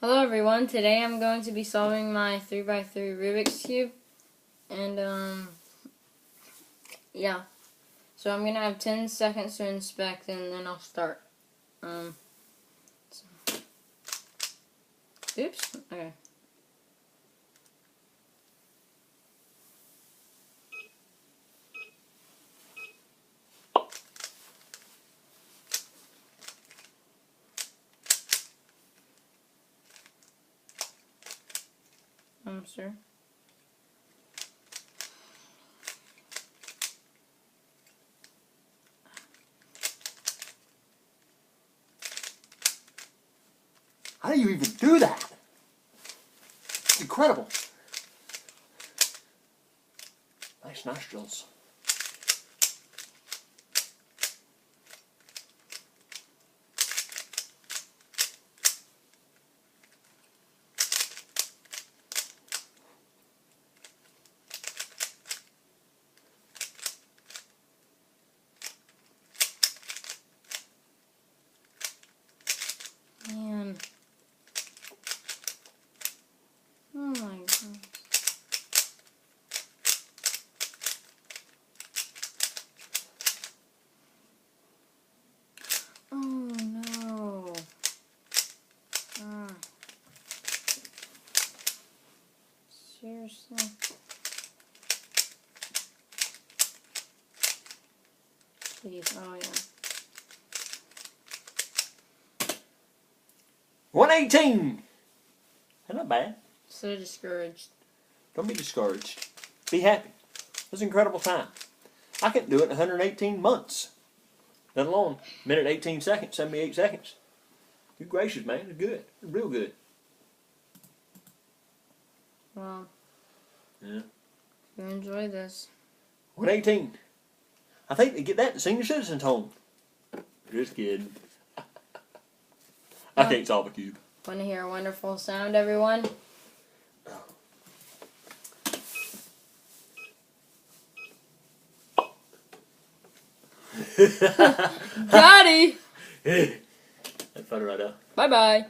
Hello everyone, today I'm going to be solving my 3x3 Rubik's Cube, and yeah, so I'm going to have 10 seconds to inspect and then I'll start. Oops, okay. Sir. How do you even do that? It's incredible. Nice nostrils. Man. Oh my god. Oh no. Seriously. Please, oh yeah. 118. That's not bad. So discouraged. Don't be discouraged. Be happy. It was an incredible time. I couldn't do it in 118 months. Let alone minute 18 seconds, 78 seconds. You're gracious, man. It's good. It's real good. Well, Yeah. you enjoy this. 118. I think they get that at the senior citizens home. Just kidding. I can't solve a cube. Want to hear a wonderful sound, everyone? Daddy! That's funny right now. Bye-bye.